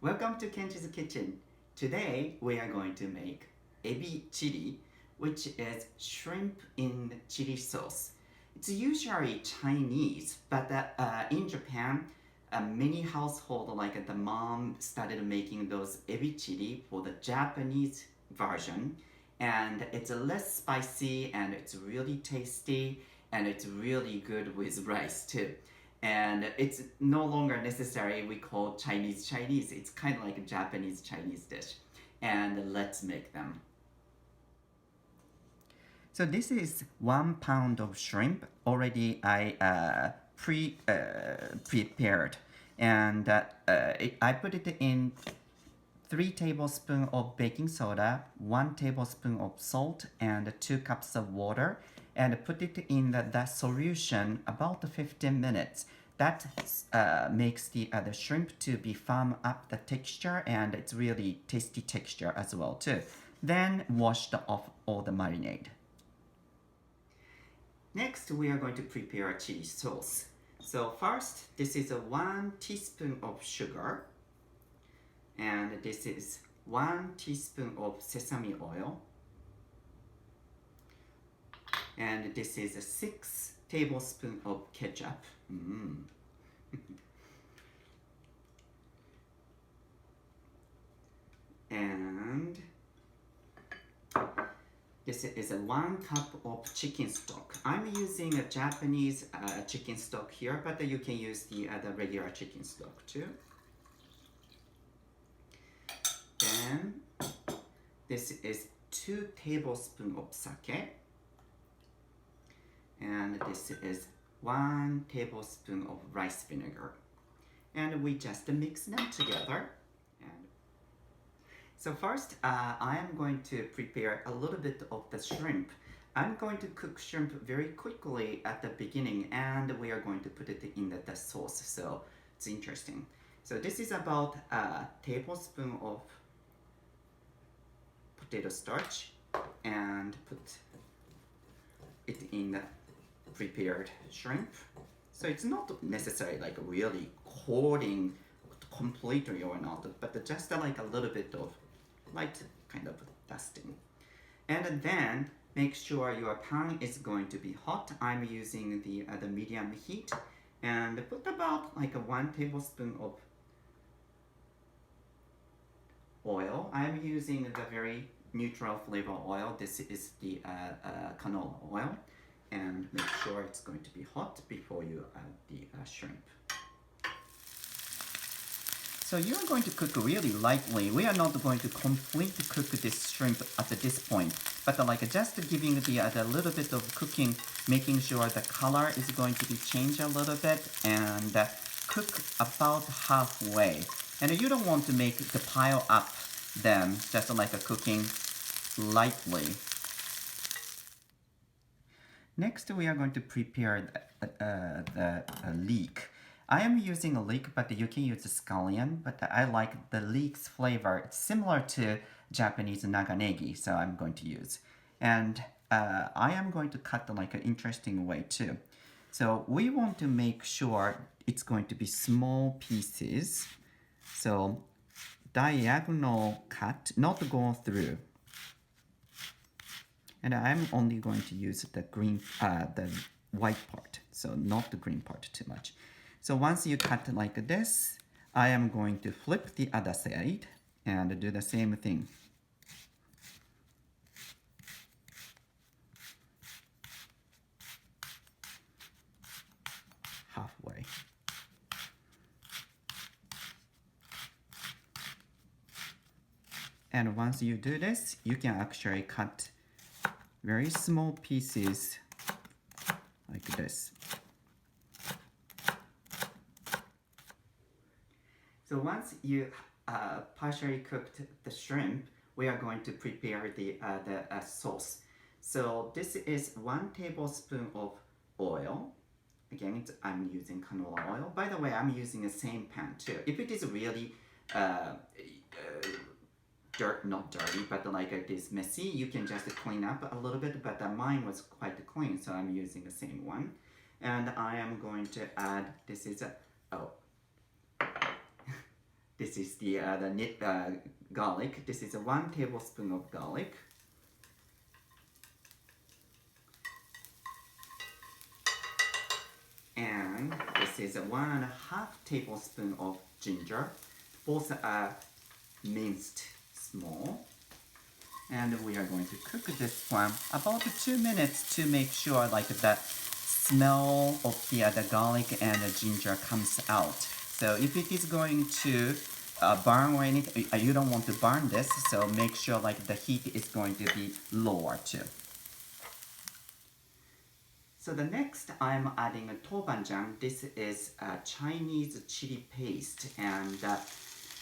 Welcome to Kenji's Kitchen. Today we are going to make Ebi Chili, which is shrimp in chili sauce. It's usually Chinese, but in Japan, many households like the mom started making those Ebi Chili for the Japanese version, and it's less spicy and it's really tasty and it's really good with rice too. And it's no longer necessary we call Chinese Chinese. It's kind of like a Japanese Chinese dish. And let's make them. So this is 1 pound of shrimp already I prepared, and I put it in 3 tablespoons of baking soda, 1 tablespoon of salt, and 2 cups of water, and put it in the solution about 15 minutes. That makes the shrimp to be firm up the texture, and it's really tasty texture as well too. Then wash off all the marinade. Next, we are going to prepare a chili sauce. So first, this is 1 teaspoon of sugar, and this is 1 teaspoon of sesame oil, and this is 6 tablespoons of ketchup. And this is 1 cup of chicken stock. I'm using a Japanese chicken stock here, but you can use the regular chicken stock too. Then this is 2 tablespoons of sake, and this is 1 tablespoon of rice vinegar, and we just mix them together. And so first, I am going to prepare a little bit of the shrimp. I'm going to cook shrimp very quickly at the beginning, and we are going to put it in the sauce, so it's interesting. So this is about a tablespoon of potato starch, and put it in the prepared shrimp. So it's not necessarily like really coating completely or not, but just like a little bit of light kind of dusting. And then make sure your pan is going to be hot. I'm using the medium heat, and put about like 1 tablespoon of oil. I'm using the very neutral flavor oil. This is the canola oil. And make sure it's going to be hot before you add the shrimp. So you're going to cook really lightly. We are not going to completely cook this shrimp at this point, but like just giving the little bit of cooking, making sure the color is going to be changed a little bit, and cook about halfway. And you don't want to make the pile up them, just like cooking lightly. Next, we are going to prepare the leek. I am using a leek, but you can use a scallion, but I like the leek's flavor. It's similar to Japanese naganegi, so I'm going to use. And I am going to cut like an interesting way too. So we want to make sure it's going to be small pieces. So diagonal cut, not go through. And I'm only going to use the the white part, so not the green part too much. So once you cut like this, I am going to flip the other side and do the same thing. Halfway. And once you do this, you can actually cut very small pieces like this. So once you partially cooked the shrimp, we are going to prepare the sauce. So this is 1 tablespoon of oil. Again, I'm using canola oil. By the way, I'm using the same pan too. If it is really not dirty, but like it is messy, you can just clean up a little bit, but mine was quite clean, so I'm using the same one. And I am going to add, this is This is the garlic. This is 1 tablespoon of garlic. And this is 1.5 tablespoon of ginger. Both are minced small. And we are going to cook this one about 2 minutes to make sure like the smell of the garlic and the ginger comes out. So if it is going to burn or anything, you don't want to burn this, so make sure like the heat is going to be lower too. So the next I'm adding a tobanjang. This is a Chinese chili paste, and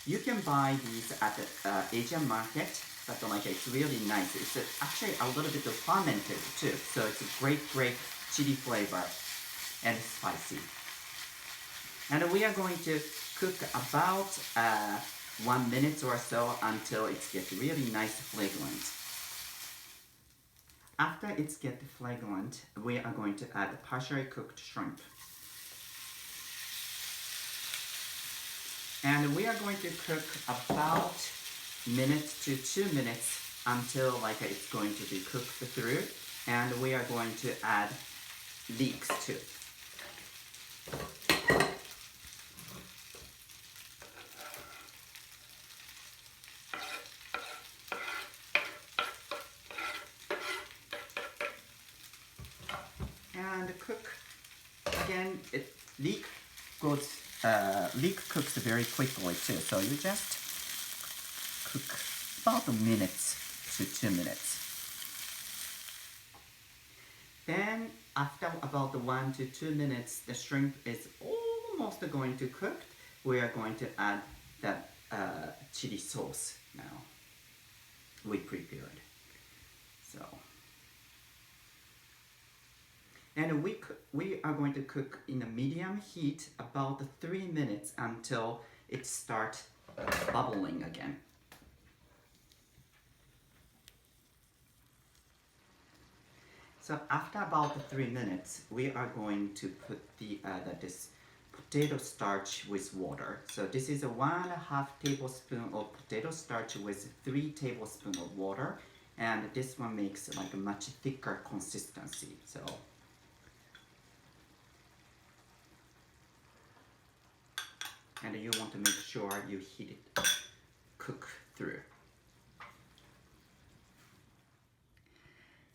you can buy these at the Asian market, but like it's really nice. It's actually a little bit fermented too, so it's a great chili flavor and spicy. And we are going to cook about 1 minute or so until it gets really nice fragrant. After it gets fragrant, we are going to add partially cooked shrimp. And we are going to cook about minute to 2 minutes until like it's going to be cooked through, and we are going to add leeks too. And cook again. Leek cooks very quickly too, so you just cook about a minute to 2 minutes. Then after about 1 to 2 minutes, the shrimp is almost going to cook. We are going to add the chili sauce now we prepared. And we are going to cook in a medium heat about 3 minutes until it starts bubbling again. So after about 3 minutes, we are going to put this potato starch with water. So this is 1.5 tablespoon of potato starch with 3 tablespoons of water, and this one makes like a much thicker consistency. And you want to make sure you heat it cook through.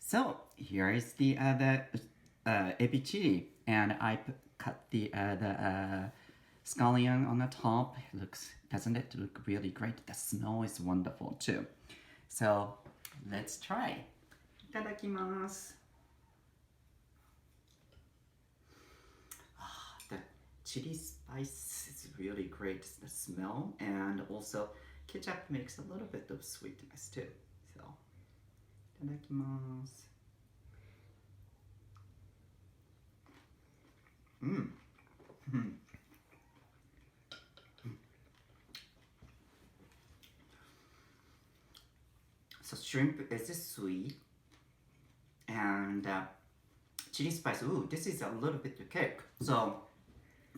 So here is the Ebi Chili, and I cut the scallion on the top. Doesn't it look really great? The smell is wonderful too. So let's try. いただきます。The chili spice is really great. The smell, and also ketchup makes a little bit of sweetness too. So, いただきます。So shrimp is sweet, and chili spice. Ooh, this is a little bit thick. So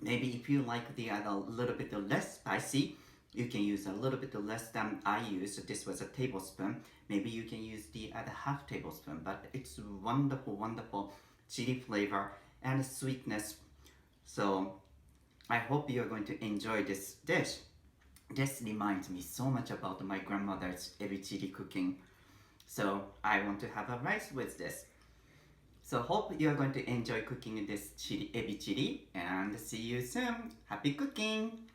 maybe if you like the a little bit less spicy, you can use a little bit less than I used. This was a tablespoon. Maybe you can use the other half tablespoon. But it's wonderful chili flavor and sweetness. So I hope you're going to enjoy this dish. This reminds me so much about my grandmother's Ebi Chili cooking. So I want to have a rice with this. So hope you're going to enjoy cooking this Ebi Chili, and see you soon. Happy cooking!